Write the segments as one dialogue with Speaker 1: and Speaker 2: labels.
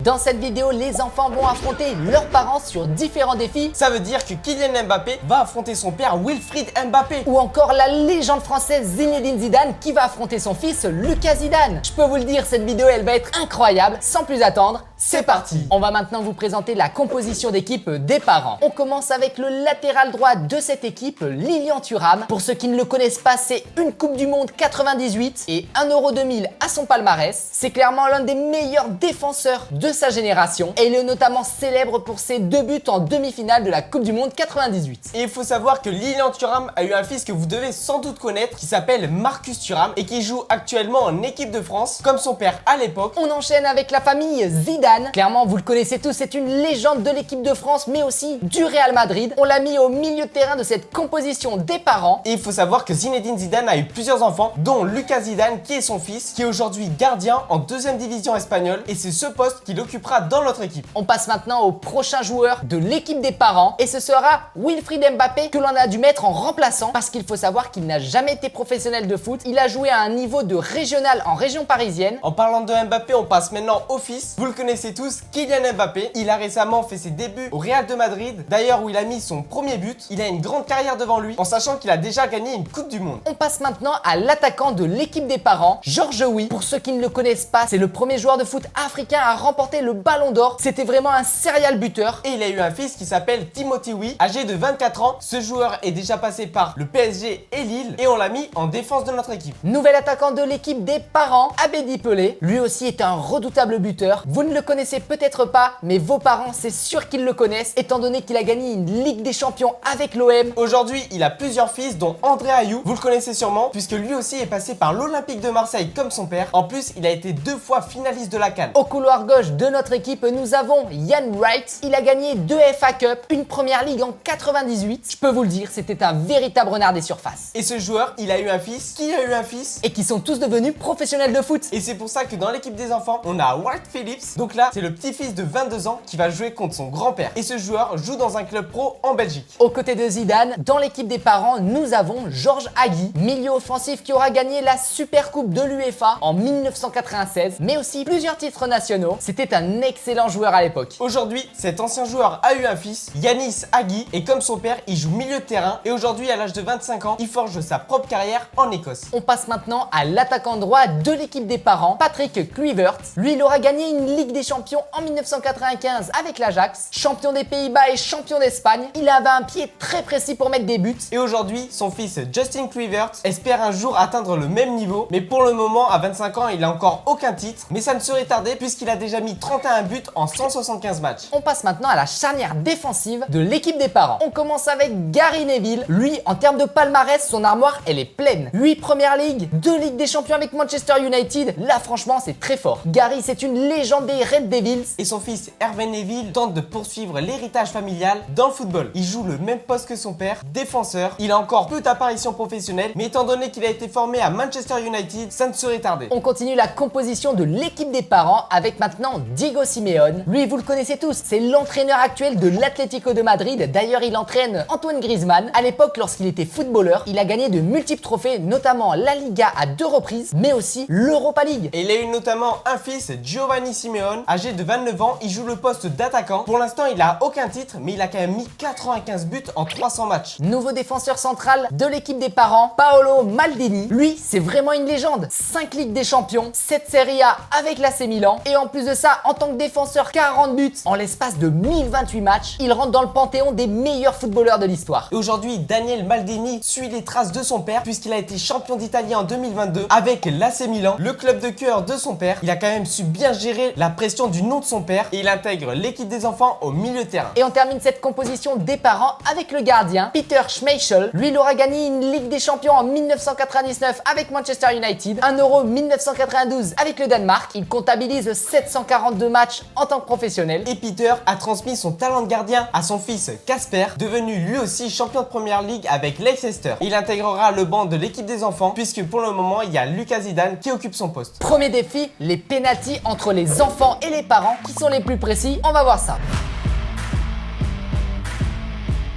Speaker 1: Dans cette vidéo, les enfants vont affronter leurs parents sur différents défis.
Speaker 2: Ça veut dire que Kylian Mbappé va affronter son père Wilfried Mbappé.
Speaker 1: Ou encore la légende française Zinedine Zidane qui va affronter son fils Lucas Zidane. Je peux vous le dire, cette vidéo elle va être incroyable. Sans plus attendre, c'est parti. On va maintenant vous présenter la composition d'équipe des parents. On commence avec le latéral droit de cette équipe, Lilian Thuram. Pour ceux qui ne le connaissent pas, c'est une Coupe du Monde 98 et 1 Euro 2000 à son palmarès. C'est clairement l'un des meilleurs défenseurs de sa génération et il est notamment célèbre pour ses 2 buts en demi-finale de la Coupe du Monde 98.
Speaker 2: Et il faut savoir que Lilian Thuram a eu un fils que vous devez sans doute connaître qui s'appelle Marcus Thuram et qui joue actuellement en équipe de France comme son père à l'époque.
Speaker 1: On enchaîne avec la famille Zidane. Clairement, vous le connaissez tous, c'est une légende de l'équipe de France mais aussi du Real Madrid. On l'a mis au milieu de terrain de cette composition des parents.
Speaker 2: Et il faut savoir que Zinedine Zidane a eu plusieurs enfants, dont Lucas Zidane qui est son fils, qui est aujourd'hui gardien en 2e division espagnole et c'est ce poste qu'il occupera dans notre équipe.
Speaker 1: On passe maintenant au prochain joueur de l'équipe des parents et ce sera Wilfried Mbappé que l'on a dû mettre en remplaçant parce qu'il faut savoir qu'il n'a jamais été professionnel de foot. Il a joué à un niveau de régional en région parisienne.
Speaker 2: En parlant de Mbappé, on passe maintenant au fils. Vous le connaissez tous, Kylian Mbappé. Il a récemment fait ses débuts au Real de Madrid, d'ailleurs où il a mis son premier but. Il a une grande carrière devant lui en sachant qu'il a déjà gagné une Coupe du Monde.
Speaker 1: On passe maintenant à l'attaquant de l'équipe des parents, Georges Weah. Pour ceux qui ne le connaissent pas, c'est le premier joueur de foot africain à remporter le Ballon d'Or. C'était vraiment un serial buteur.
Speaker 2: Et il a eu un fils qui s'appelle Timothy Weah, âgé de 24 ans. Ce joueur est déjà passé par le PSG et Lille et on l'a mis en défense de notre équipe.
Speaker 1: Nouvel attaquant de l'équipe des parents, Abedi Pelé. Lui aussi est un redoutable buteur. Vous ne le connaissez peut-être pas, mais vos parents, c'est sûr qu'ils le connaissent, étant donné qu'il a gagné une Ligue des Champions avec l'OM.
Speaker 2: Aujourd'hui, il a plusieurs fils, dont André Ayou. Vous le connaissez sûrement, puisque lui aussi est passé par l'Olympique de Marseille comme son père. En plus, il a été 2 fois finaliste de la CAN.
Speaker 1: Au couloir gauche de notre équipe, nous avons Ian Wright. Il a gagné 2 FA Cup, une première ligue en 98. Je peux vous le dire, c'était un véritable renard des surfaces.
Speaker 2: Et ce joueur, il a eu un fils, qui a eu un fils,
Speaker 1: et qui sont tous devenus professionnels de foot.
Speaker 2: Et c'est pour ça que dans l'équipe des enfants, on a Walt Phillips. Donc là, c'est le petit-fils de 22 ans qui va jouer contre son grand-père. Et ce joueur joue dans un club pro en Belgique.
Speaker 1: Aux côtés de Zidane, dans l'équipe des parents, nous avons Georges Hagi, milieu offensif qui aura gagné la Super Coupe de l'UEFA en 1996, mais aussi plusieurs titres nationaux. C'était un excellent joueur à l'époque.
Speaker 2: Aujourd'hui, cet ancien joueur a eu un fils, Yanis Hagi, et comme son père, il joue milieu de terrain. Et aujourd'hui, à l'âge de 25 ans, il forge sa propre carrière en Écosse.
Speaker 1: On passe maintenant à l'attaquant droit de l'équipe des parents, Patrick Kluivert. Lui, il aura gagné une Ligue des Champions en 1995 avec l'Ajax, champion des Pays-Bas et champion d'Espagne. Il avait un pied très précis pour mettre des buts.
Speaker 2: Et aujourd'hui, son fils Justin Kluivert espère un jour atteindre le même niveau. Mais pour le moment, à 25 ans, il n'a encore aucun titre. Mais ça ne serait tardé puisqu'il a déjà mis 31 buts en 175 matchs.
Speaker 1: On passe maintenant à la charnière défensive de l'équipe des parents. On commence avec Gary Neville. Lui, en termes de palmarès, son armoire, elle est pleine. 8 Première Ligue, 2 Ligues des Champions avec Manchester United. Là, franchement, c'est très fort. Gary, c'est une légende des Red Devils.
Speaker 2: Et son fils Hervé Neville tente de poursuivre l'héritage familial dans le football. Il joue le même poste que son père, défenseur. Il a encore peu d'apparitions professionnelles, mais étant donné qu'il a été formé à Manchester United, ça ne serait tardé.
Speaker 1: On continue la composition de l'équipe des parents avec maintenant Diego Simeone. Lui, vous le connaissez tous, c'est l'entraîneur actuel de l'Atlético de Madrid. D'ailleurs, il entraîne Antoine Griezmann. À l'époque, lorsqu'il était footballeur, il a gagné de multiples trophées, notamment la Liga à 2 reprises, mais aussi l'Europa League.
Speaker 2: Et il a eu notamment un fils, Giovanni Simeone, âgé de 29 ans. Il joue le poste d'attaquant. Pour l'instant, il a aucun titre, mais il a quand même mis 95 buts en 300 matchs.
Speaker 1: Nouveau défenseur central de l'équipe des parents, Paolo Maldini. Lui, c'est vraiment une légende. 5 Ligues des Champions, 7 Serie A avec l'AC Milan. Et en plus de ça, en tant que défenseur, 40 buts en l'espace de 1028 matchs. Il rentre dans le panthéon des meilleurs footballeurs de l'histoire.
Speaker 2: Et aujourd'hui, Daniel Maldini suit les traces de son père puisqu'il a été champion d'Italie en 2022 avec l'AC Milan, le club de cœur de son père. Il a quand même su bien gérer la pression du nom de son père et il intègre l'équipe des enfants au milieu de terrain.
Speaker 1: Et on termine cette composition des parents avec le gardien, Peter Schmeichel. Lui, il aura gagné une Ligue des Champions en 1999 avec Manchester United, 1 Euro 1992 avec le Danemark. Il comptabilise 742 matchs en tant que professionnel.
Speaker 2: Et Peter a transmis son talent de gardien à son fils Casper, devenu lui aussi champion de Première Ligue avec Leicester. Il intégrera le banc de l'équipe des enfants puisque pour le moment, il y a Lucas Zidane qui occupe son poste.
Speaker 1: Premier défi, les pénaltys entre les enfants et les parents qui sont les plus précis. On va voir ça.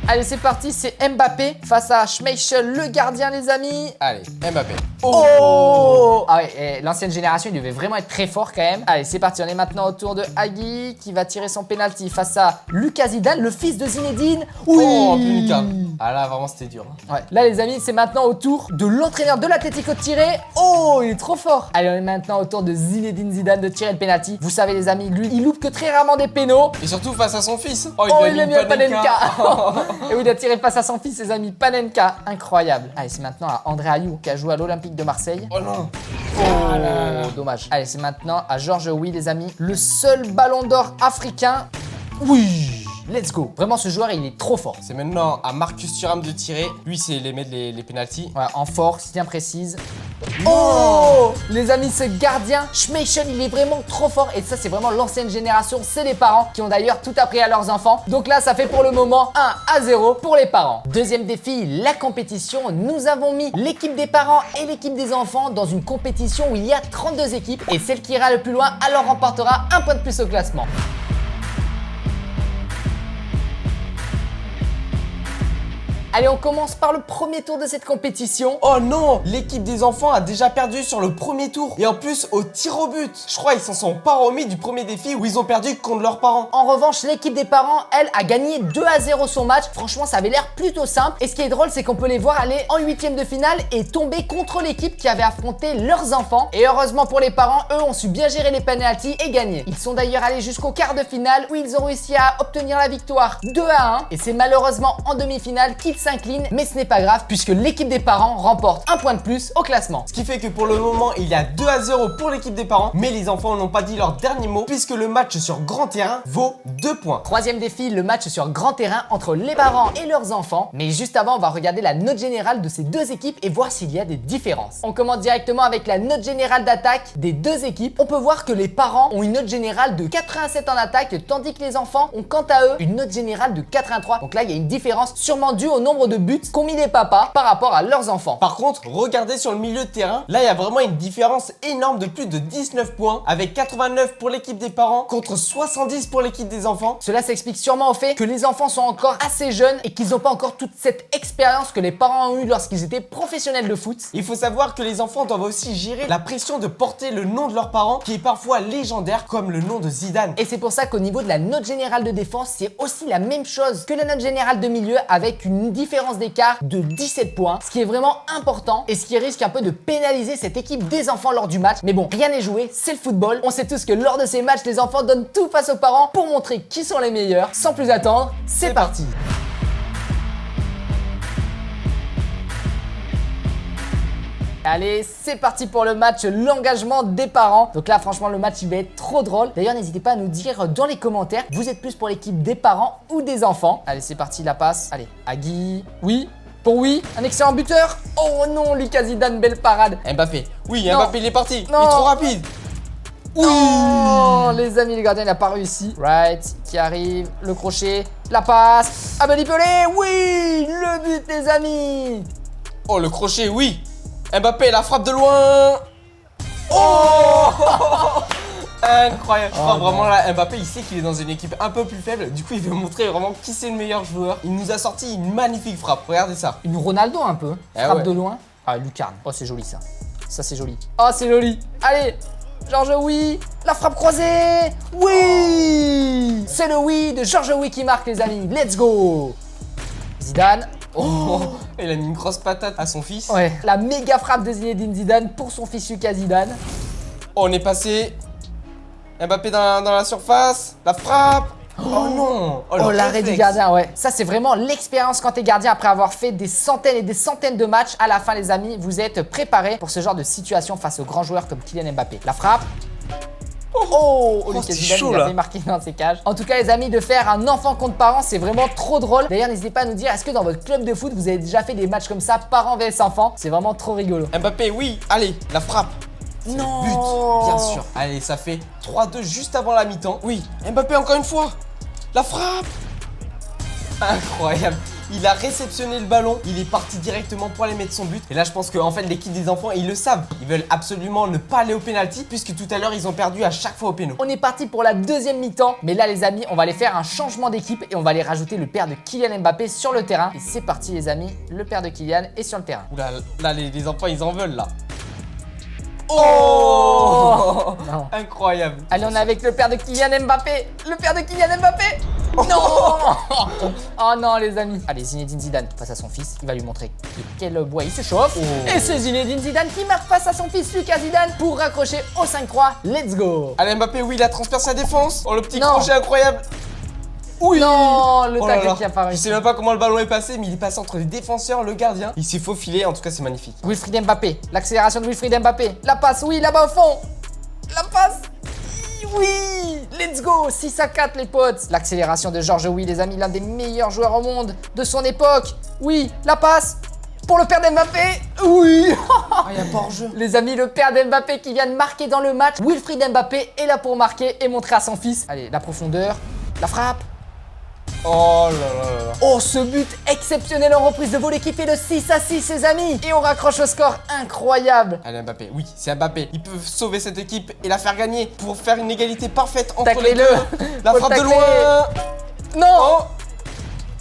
Speaker 1: Allez, c'est parti, c'est Mbappé face à Schmeichel, le gardien, les amis. Allez, Mbappé. Oh ah ouais, l'ancienne génération, il devait vraiment être très fort quand même. Allez, c'est parti, on est maintenant au tour de Hagi qui va tirer son penalty face à Lucas Zidane, le fils de Zinedine. Oui.
Speaker 2: Oh, Lucas. Ah là, vraiment, c'était dur.
Speaker 1: Ouais. Là, les amis, c'est maintenant au tour de l'entraîneur de l'Atlético de tirer. Oh, il est trop fort. Allez, on est maintenant au tour de Zinedine Zidane de tirer le penalty. Vous savez, les amis, lui, il loupe que très rarement des pénaux.
Speaker 2: Et surtout face à son fils.
Speaker 1: Oh, il a mis un Panenka. Et oui, il a tiré face à son fils, les amis. Panenka, incroyable. Allez, c'est maintenant à André Ayou qui a joué à l'Olympique de Marseille.
Speaker 2: Oh non.
Speaker 1: Oh, dommage. Allez, c'est maintenant à Georges Oui, les amis. Le seul ballon d'or africain. Oui. Let's go. Vraiment, ce joueur, il est trop fort.
Speaker 2: C'est maintenant à Marcus Thuram de tirer. Lui, c'est les mettre les pénaltys.
Speaker 1: Ouais, en force, bien précise. Oh, les amis, ce gardien, Schmeichel, il est vraiment trop fort. Et ça, c'est vraiment l'ancienne génération. C'est les parents qui ont d'ailleurs tout appris à leurs enfants. Donc là, ça fait pour le moment 1-0 pour les parents. Deuxième défi, la compétition. Nous avons mis l'équipe des parents et l'équipe des enfants dans une compétition où il y a 32 équipes. Et celle qui ira le plus loin, alors remportera un point de plus au classement. Allez, on commence par le premier tour de cette compétition.
Speaker 2: Oh non, l'équipe des enfants a déjà perdu sur le premier tour. Et en plus, au tir au but. Je crois qu'ils s'en sont pas remis du premier défi où ils ont perdu contre leurs parents.
Speaker 1: En revanche, l'équipe des parents, elle, a gagné 2-0 son match. Franchement, ça avait l'air plutôt simple. Et ce qui est drôle, c'est qu'on peut les voir aller en huitième de finale et tomber contre l'équipe qui avait affronté leurs enfants. Et heureusement pour les parents, eux ont su bien gérer les penalties et gagner. Ils sont d'ailleurs allés jusqu'au quart de finale où ils ont réussi à obtenir la victoire 2-1. Et c'est malheureusement en demi-finale qu'ils s'incline, mais ce n'est pas grave puisque l'équipe des parents remporte un point de plus au classement.
Speaker 2: Ce qui fait que pour le moment, il y a 2-0 pour l'équipe des parents, mais les enfants n'ont pas dit leur dernier mot puisque le match sur grand terrain vaut 2 points.
Speaker 1: Troisième défi, le match sur grand terrain entre les parents et leurs enfants. Mais juste avant, on va regarder la note générale de ces deux équipes et voir s'il y a des différences. On commence directement avec la note générale d'attaque des deux équipes. On peut voir que les parents ont une note générale de 87 en attaque, tandis que les enfants ont quant à eux une note générale de 83. Donc là, il y a une différence sûrement due au nombre de buts qu'ont mis les papas par rapport à leurs enfants.
Speaker 2: Par contre, regardez sur le milieu de terrain, là il y a vraiment une différence énorme de plus de 19 points, avec 89 pour l'équipe des parents contre 70 pour l'équipe des enfants.
Speaker 1: Cela s'explique sûrement au fait que les enfants sont encore assez jeunes et qu'ils n'ont pas encore toute cette expérience que les parents ont eu lorsqu'ils étaient professionnels de foot.
Speaker 2: Il faut savoir que les enfants doivent aussi gérer la pression de porter le nom de leurs parents qui est parfois légendaire comme le nom de Zidane.
Speaker 1: Et c'est pour ça qu'au niveau de la note générale de défense, c'est aussi la même chose que la note générale de milieu avec une différence d'écart de 17 points, ce qui est vraiment important et ce qui risque un peu de pénaliser cette équipe des enfants lors du match. Mais bon, rien n'est joué, c'est le football. On sait tous que lors de ces matchs, les enfants donnent tout face aux parents pour montrer qui sont les meilleurs. Sans plus attendre, c'est parti. Allez, c'est parti pour le match, l'engagement des parents. Donc là, franchement, le match, il va être trop drôle. D'ailleurs, n'hésitez pas à nous dire dans les commentaires, vous êtes plus pour l'équipe des parents ou des enfants. Allez, c'est parti, la passe. Allez, Hagi. Oui. Pour oui, un excellent buteur. Oh non, Lucas Zidane, belle parade.
Speaker 2: Mbappé. Oui,
Speaker 1: Non.
Speaker 2: Mbappé, il est parti.
Speaker 1: Non.
Speaker 2: Il est trop rapide.
Speaker 1: Oui. Oh, les amis, le gardien, il n'a pas réussi. Right, qui arrive, le crochet, la passe. Abedi Pelé, oui, le but, les amis.
Speaker 2: Oh, le crochet, oui. Mbappé, la frappe de loin. Oh. Incroyable. Je crois vraiment là, Mbappé, il sait qu'il est dans une équipe un peu plus faible. Du coup, il veut montrer vraiment qui c'est le meilleur joueur. Il nous a sorti une magnifique frappe. Regardez ça.
Speaker 1: Une Ronaldo un peu.
Speaker 2: Ah
Speaker 1: Frappe
Speaker 2: ouais.
Speaker 1: de loin. Ah, lucarne. Oh, c'est joli ça. Ça, c'est joli. Oh, c'est joli. Allez, Georges Oui. La frappe croisée. Oui. C'est le oui de Georges Oui qui marque, les amis. Let's go. Zidane.
Speaker 2: Oh, il a mis une grosse patate à son fils.
Speaker 1: Ouais. La méga frappe de Zinedine Zidane pour son fils Lucas Zidane.
Speaker 2: Oh, on est passé. Mbappé dans la surface. La frappe. Oh non.
Speaker 1: Oh, l'arrêt du gardien, ouais. Ça, c'est vraiment l'expérience quand t'es gardien après avoir fait des centaines et des centaines de matchs. À la fin, les amis, vous êtes préparés pour ce genre de situation face aux grands joueurs comme Kylian Mbappé. La frappe. Oh, Lucas
Speaker 2: c'est
Speaker 1: Zidane,
Speaker 2: chaud,
Speaker 1: il a
Speaker 2: là.
Speaker 1: bien marqué dans ses cages. En tout cas, les amis, de faire un enfant contre parents, c'est vraiment trop drôle. D'ailleurs, n'hésitez pas à nous dire, est-ce que dans votre club de foot, vous avez déjà fait des matchs comme ça, parents vs enfants? C'est vraiment trop rigolo.
Speaker 2: Mbappé, oui. Allez, la frappe. C'est
Speaker 1: Non.
Speaker 2: le but, bien sûr. Allez, ça fait 3-2 juste avant la mi-temps. Oui, Mbappé encore une fois. La frappe. Incroyable. Il a réceptionné le ballon, il est parti directement pour aller mettre son but. Et là, je pense qu'en fait, l'équipe des enfants, ils le savent. Ils veulent absolument ne pas aller au penalty puisque tout à l'heure, ils ont perdu à chaque fois au péno.
Speaker 1: On est parti pour la deuxième mi-temps, mais là les amis, on va aller faire un changement d'équipe et on va aller rajouter le père de Kylian Mbappé sur le terrain. Et c'est parti les amis, le père de Kylian est sur le terrain.
Speaker 2: Oula, là, les enfants, ils en veulent là. Oh
Speaker 1: Non.
Speaker 2: Incroyable.
Speaker 1: Allez, on est avec le père de Kylian Mbappé. Le père de Kylian Mbappé. Non. Oh non, les amis. Allez, Zinedine Zidane face à son fils. Il va lui montrer de quel bois il se chauffe. Et c'est Zinedine Zidane qui marque face à son fils Lucas Zidane pour raccrocher au 5-3. Let's go.
Speaker 2: Allez, Mbappé, oui, il a transpercé sa défense. Oh, le petit
Speaker 1: Non.
Speaker 2: crochet incroyable.
Speaker 1: Oui. Non, le
Speaker 2: Oh là
Speaker 1: tacle
Speaker 2: là.
Speaker 1: qui apparaît.
Speaker 2: Je sais même pas comment le ballon est passé, mais il est passé entre les défenseurs, le gardien. Il s'est faufilé, en tout cas, c'est magnifique.
Speaker 1: Wilfried Mbappé. L'accélération de Wilfried Mbappé. La passe, oui, là-bas au fond. La passe. Oui, let's go, 6-4 les potes. L'accélération de Georges Oui, les amis, l'un des meilleurs joueurs au monde de son époque. Oui, la passe pour le père d'Mbappé. Oui.
Speaker 2: Ah, il y a pas hors-jeu.
Speaker 1: Les amis, le père d'Mbappé qui vient de marquer dans le match. Wilfried Mbappé est là pour marquer et montrer à son fils. Allez, la profondeur, la frappe.
Speaker 2: Oh là là là.
Speaker 1: Oh, ce but exceptionnel en reprise de volée qui fait le 6-6, les amis. Et on raccroche au score incroyable.
Speaker 2: Allez, Mbappé, oui, c'est Mbappé. Ils peuvent sauver cette équipe et la faire gagner pour faire une égalité parfaite entre les
Speaker 1: Taclez-le.
Speaker 2: deux. La
Speaker 1: Faut
Speaker 2: frappe de
Speaker 1: tacler.
Speaker 2: loin.
Speaker 1: Non.
Speaker 2: Oh.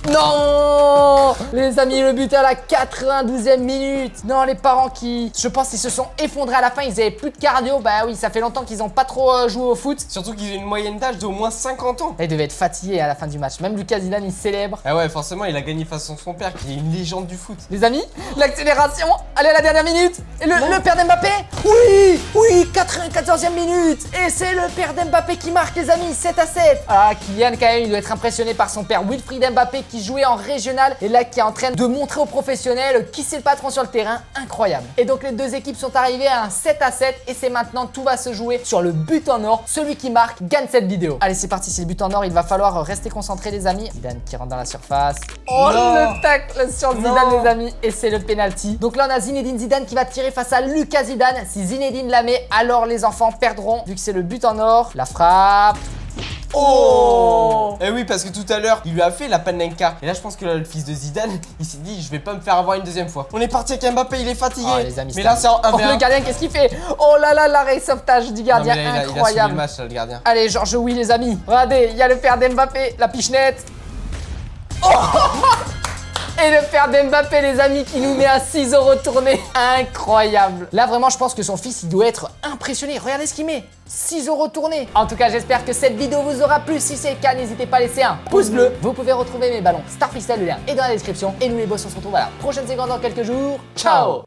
Speaker 1: Non. Les amis, le but à la 92e minute. Non, les parents qui, je pense, ils se sont effondrés à la fin. Ils avaient plus de cardio. Bah oui, ça fait longtemps qu'ils ont pas trop joué au foot.
Speaker 2: Surtout qu'ils ont une moyenne d'âge d'au moins 50 ans.
Speaker 1: Ils devaient être fatigués à la fin du match. Même Lucas Zidane, il célèbre.
Speaker 2: Ah ouais, forcément, il a gagné face à son père qui est une légende du foot.
Speaker 1: Les amis, l'accélération. Allez, à la dernière minute. Et le père d'Mbappé. Oui, oui, 94e minute. Et c'est le père d'Mbappé qui marque, les amis, 7-7. Ah, Kylian, quand même, il doit être impressionné par son père Wilfried Mbappé qui jouait en régional et là qui est en train de montrer aux professionnels qui c'est le patron sur le terrain. Incroyable. Et donc les deux équipes sont arrivées à un 7-7 et c'est maintenant, tout va se jouer sur le but en or. Celui qui marque gagne cette vidéo. Allez, c'est parti, c'est le but en or. Il va falloir rester concentré, les amis. Zidane qui rentre dans la surface. Oh,
Speaker 2: Non.
Speaker 1: le tacle sur Zidane,
Speaker 2: Non.
Speaker 1: les amis. Et c'est le penalty. Donc là, on a Zinedine Zidane qui va tirer face à Lucas Zidane. Si Zinedine la met, alors les enfants perdront vu que c'est le but en or. La frappe. Oh.
Speaker 2: Eh oui, parce que tout à l'heure, il lui a fait la panenka. Et là, je pense que là, le fils de Zidane, il s'est dit, je vais pas me faire avoir une deuxième fois. On est parti avec Mbappé, il est fatigué.
Speaker 1: Oh, les amis,
Speaker 2: mais là, c'est en 1v1.
Speaker 1: Oh, le gardien, qu'est-ce qu'il fait? Oh là là, l'arrêt sauvetage du gardien,
Speaker 2: Non, mais là, il a sauvé
Speaker 1: incroyable.
Speaker 2: le match, là, le gardien.
Speaker 1: Allez, Georges, oui, les amis. Regardez, il y a le père d'Mbappé, la pichenette. Oh. Et le père d'Mbappé, les amis, qui nous met un 6 euros tourné. Incroyable. Là, vraiment, je pense que son fils, il doit être impressionné. Regardez ce qu'il met. 6 euros tourné. En tout cas, j'espère que cette vidéo vous aura plu. Si c'est le cas, n'hésitez pas à laisser un pouce bleu. Vous pouvez retrouver mes ballons Star Freestyle, le lien est dans la description. Et nous, les boss, on se retrouve à la prochaine séquence dans quelques jours. Ciao.